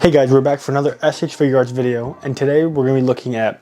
Hey guys, we're back for another S.H.Figuarts video, and today we're going to be looking at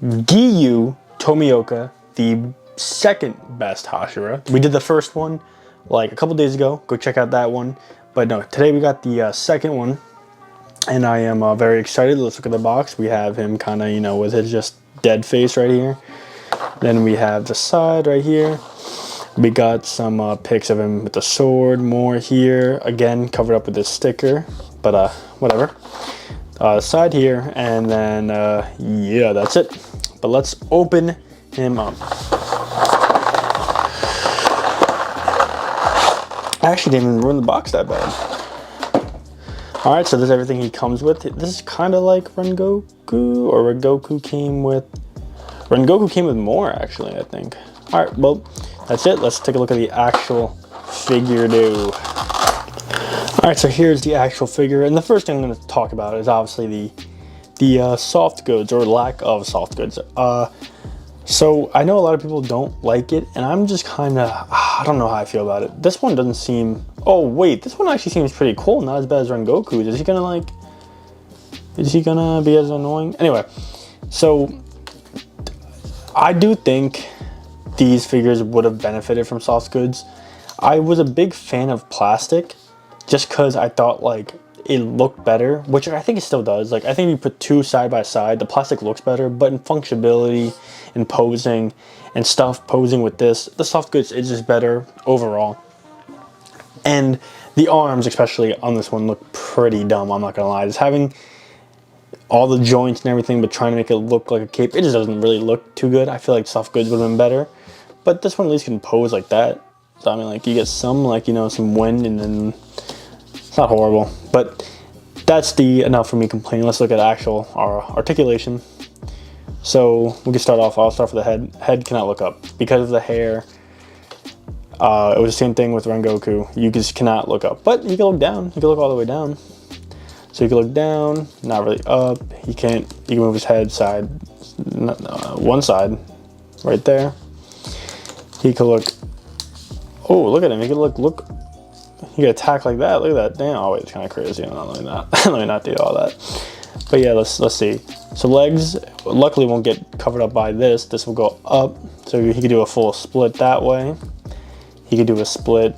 Giyu Tomioka, the second best Hashira. We did the first one like a couple days ago, go check out that one. But no, today we got the second one, and I am very excited. Let's look at the box. We have him kind of, with his just dead face right here. Then we have the side right here. We got some pics of him with the sword, more here, again covered up with this sticker, but whatever. Side here, and then yeah, that's it. But let's open him up. I actually didn't even ruin the box that bad. Alright, so this is everything he comes with. This is kind of like Rengoku, or Rengoku came with more actually, I think. Alright, well, that's it. Let's take a look at the actual figure do. Alright, so here's the actual figure, and the first thing I'm going to talk about is obviously the soft goods, or lack of soft goods. So I know a lot of people don't like it, and I'm just kind of, I don't know how I feel about it. This one doesn't seem, oh wait, this one actually seems pretty cool, not as bad as Rengoku's. Is he gonna be as annoying? Anyway, so I do think these figures would have benefited from soft goods. I was a big fan of plastic just because I thought like it looked better, which I think it still does. Like, I think if you put two side by side, the plastic looks better, but in functionality and posing and stuff, posing with this, the soft goods is just better overall. And the arms, especially on this one, look pretty dumb, I'm not gonna lie. Just having all the joints and everything, but trying to make it look like a cape, it just doesn't really look too good. I feel like soft goods would have been better, but this one at least can pose like that. So I mean, like, you get some, like, some wind, and then it's not horrible. But that's enough for me complaining. Let's look at actual articulation. So we can start off. I'll start with the head. Head cannot look up because of the hair. It was the same thing with Rengoku. You just cannot look up, but you can look down. You can look all the way down. So you can look down, not really up. You can move his head one side, right there. He could look. Oh, look at him. He could look. He could attack like that. Look at that. Damn. Oh wait, it's kind of crazy. No, let me not. Let me not do all that. But yeah, let's see. So legs, luckily, won't get covered up by this. This will go up. So he could do a full split that way. He could do a split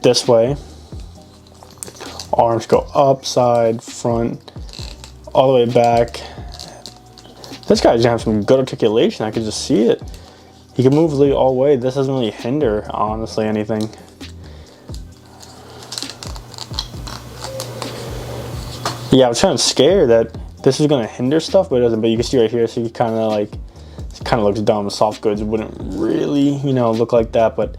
this way. Arms go up, side, front, all the way back. This guy's gonna have some good articulation. I could just see it. He can move really all the way. This doesn't really hinder, honestly, anything. Yeah, I was kind of scared that this is gonna hinder stuff, but it doesn't. But you can see right here, so he kind of looks dumb. Soft goods wouldn't really, look like that, but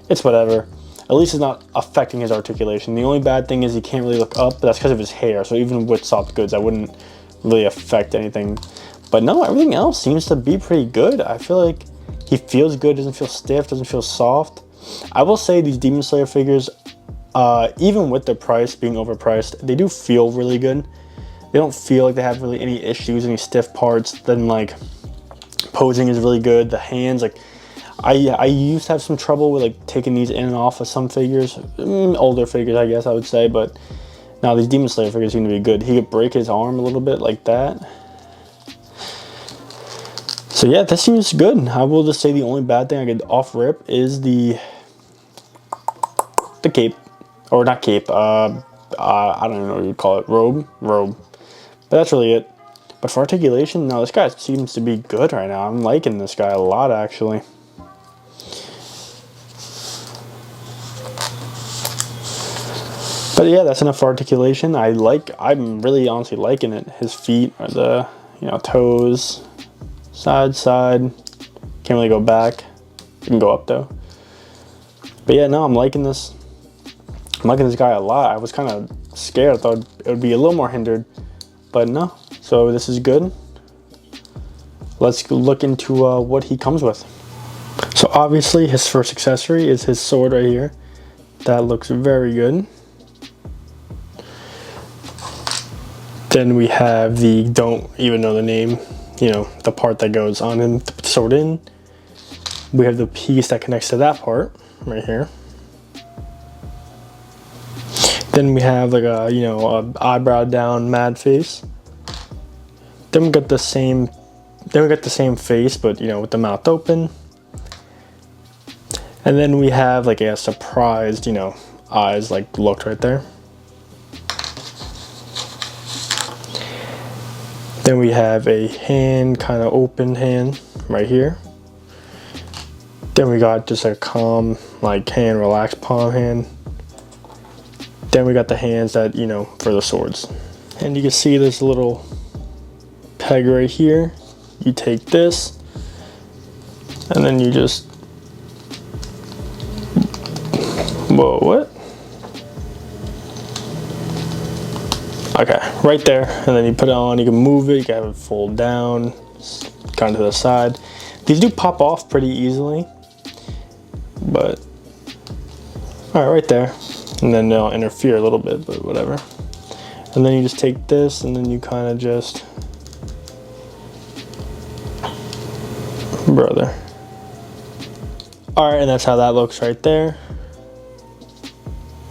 it's whatever. At least it's not affecting his articulation. The only bad thing is he can't really look up, but that's because of his hair. So even with soft goods, that wouldn't really affect anything. But no, everything else seems to be pretty good. I feel like he feels good, doesn't feel stiff, doesn't feel soft. I will say these Demon Slayer figures, even with their price being overpriced, they do feel really good. They don't feel like they have really any issues, any stiff parts. Then like posing is really good. The hands, like I used to have some trouble with like taking these in and off of some figures, older figures I guess I would say, but now these Demon Slayer figures seem to be good. He could break his arm a little bit like that. So yeah, this seems good. I will just say the only bad thing I could off rip is the cape, or not cape. I don't even know what you'd call it. Robe. But that's really it. But for articulation, no, this guy seems to be good right now. I'm liking this guy a lot, actually. But yeah, that's enough for articulation. I'm really honestly liking it. His feet are the, toes. Side, can't really go back. You can go up though. But yeah, no, I'm liking this. I'm liking this guy a lot. I was kind of scared. I thought it would be a little more hindered, but no. So this is good. Let's look into what he comes with. So obviously his first accessory is his sword right here. That looks very good. Then we have don't even know the name, the part that goes on him to put the sword in. We have the piece that connects to that part right here. Then we have like a, you know, a eyebrow down mad face. Then we got the same face, but, you know, with the mouth open. And then we have like a surprised, you know, eyes like looked right there. Then we have a hand, kind of open hand right here. Then we got just a calm, like hand, relaxed palm hand. Then we got the hands that, you know, for the swords. And you can see this little peg right here. You take this, and then you just, whoa, what? Okay, right there, and then you put it on, you can move it, you can have it fold down, kind of to the side. These do pop off pretty easily, but, all right, right there. And then they'll interfere a little bit, but whatever. And then you just take this, and then you kind of just, brother. All right, and that's how that looks right there.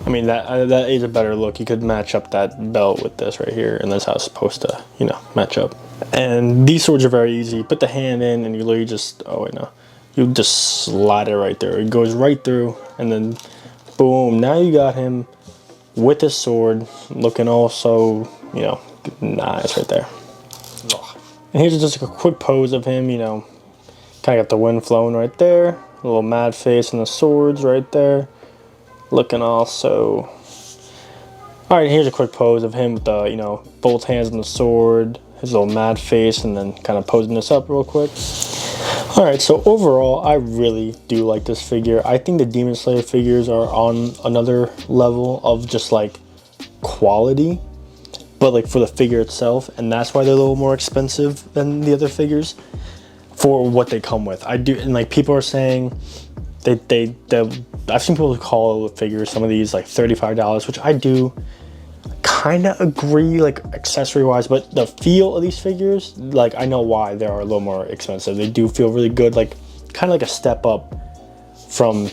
I mean, that is a better look. You could match up that belt with this right here, and that's how it's supposed to, you know, match up. And these swords are very easy. You put the hand in, and you literally just, oh wait, no. You just slide it right there. It goes right through, and then boom, now you got him with his sword, looking all so, you know, nice right there. And here's just a quick pose of him, you know, kind of got the wind flowing right there. A little mad face and the swords right there. Looking all so... Alright, here's a quick pose of him with the, you know, both hands on the sword, his little mad face, and then kind of posing this up real quick. Alright, so overall, I really do like this figure. I think the Demon Slayer figures are on another level of just like quality, but like for the figure itself, and that's why they're a little more expensive than the other figures for what they come with. I do, and like people are saying I've seen people call figures, some of these like $35, which I do kind of agree, like accessory wise, but the feel of these figures, like I know why they are a little more expensive. They do feel really good, like kind of like a step up from,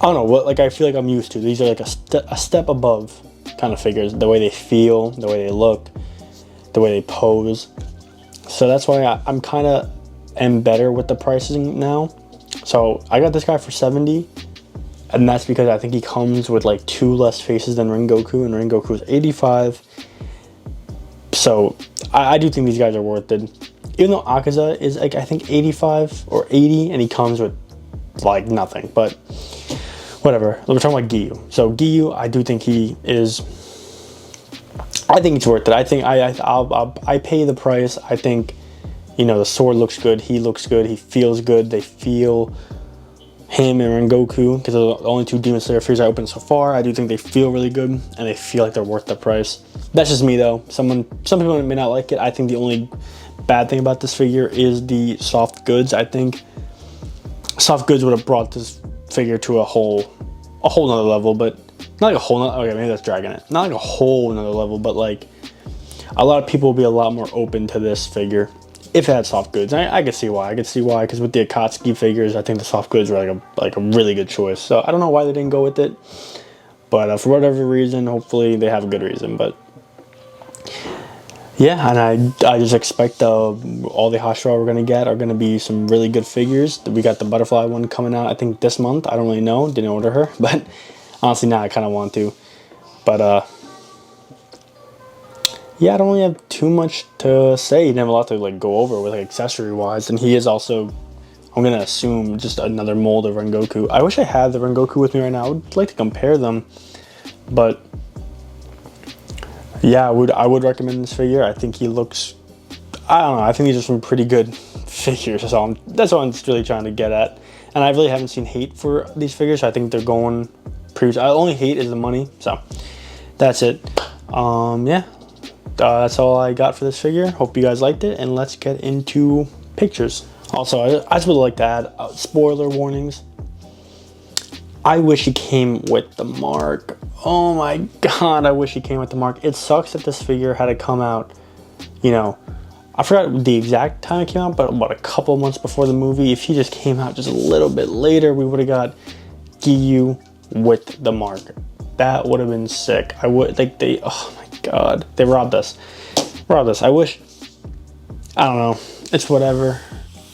I don't know what, like I feel like I'm used to. These are like a step above kind of figures, the way they feel, the way they look, the way they pose. So that's why I'm kind of am better with the pricing now. So I got this guy for $70, and that's because I think he comes with like 2 less faces than Rengoku, and Rengoku is $85. So I do think these guys are worth it. Even though Akaza is like, I think 85 or 80, and he comes with like nothing, but whatever. We're talking about Giyu. So Giyu, I do think he is, I think it's worth it. I think I pay the price. I think, you know, the sword looks good, he looks good, he feels good, they feel, him and Rengoku, because they're the only 2 Demon Slayer figures I opened so far. I do think they feel really good, and they feel like they're worth the price. That's just me though. Some people may not like it. I think the only bad thing about this figure is the soft goods. I think soft goods would have brought this figure to a whole nother level, but not like a whole nother, okay, maybe that's dragging it. Not like a whole nother level, but like a lot of people will be a lot more open to this figure if it had soft goods. I could see why. I could see why, because with the Akatsuki figures, I think the soft goods were like a really good choice. So I don't know why they didn't go with it, but for whatever reason, hopefully they have a good reason. But yeah, and I just expect all the Hashira we're gonna get are gonna be some really good figures. We got the butterfly one coming out, I think this month. I don't really know, didn't order her, but honestly now I kind of want to. But yeah, I don't really have too much to say. He didn't have a lot to like go over with like accessory wise, and he is also, I'm gonna assume, just another mold of Rengoku. I wish I had the Rengoku with me right now. I would like to compare them, but yeah, I would recommend this figure. I think he looks, I don't know, I think these are some pretty good figures. So that's what I'm just really trying to get at. And I really haven't seen hate for these figures. So I think they're going pretty, I only hate is the money. So that's it. Yeah. That's all I got for this figure. Hope you guys liked it, and let's get into pictures. Also, I just would like to add spoiler warnings. I wish he came with the mark. Oh my god, I wish he came with the mark. It sucks that this figure had to come out, you know, I forgot the exact time it came out, but about a couple months before the movie. If he just came out just a little bit later, we would have got Giyu with the mark. That would have been sick. I would like they. Oh my god, they robbed us. Robbed us. I wish. I don't know. It's whatever.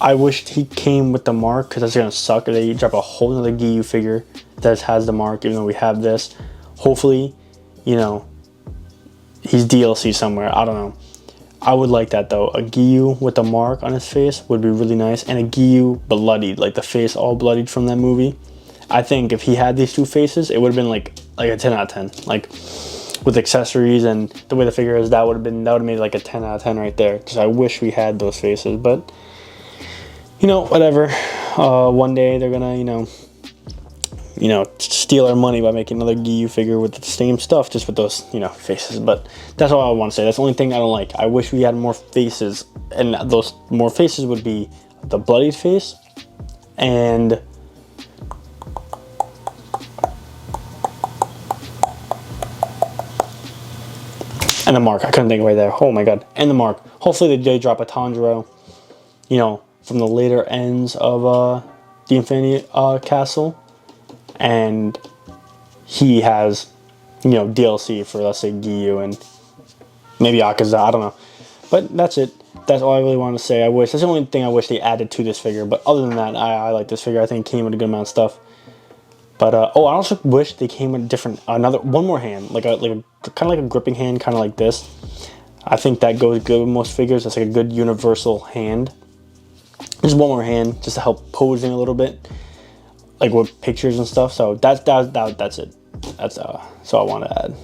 I wished he came with the mark because that's gonna suck if they drop a whole nother Giyu figure that has the mark, even though we have this. Hopefully, you know, he's DLC somewhere. I don't know. I would like that though. A Giyu with the mark on his face would be really nice, and a Giyu bloodied, like the face all bloodied from that movie. I think if he had these two faces, it would have been like a 10 out of 10. Like with accessories and the way the figure is, that would have made like a 10 out of 10 right there. Because I wish we had those faces, but you know, whatever. One day they're gonna, you know, steal our money by making another Giyu figure with the same stuff, just with those, faces. But that's all I want to say. That's the only thing I don't like. I wish we had more faces, and those more faces would be the bloodied face and the mark. I couldn't think right there. Oh my god. And the mark. Hopefully they drop a Tanjiro, from the later ends of the Infinity Castle, and he has, DLC for, let's say, Giyu and maybe Akaza. I don't know. But that's it. That's all I really want to say. That's the only thing I wish they added to this figure. But other than that, I like this figure. I think it came with a good amount of stuff. But I also wish they came with one more hand, like a kind of like a gripping hand, kind of like this. I think that goes good with most figures. That's like a good universal hand. Just one more hand, just to help posing a little bit, like with pictures and stuff. So that's it. That's all I want to add.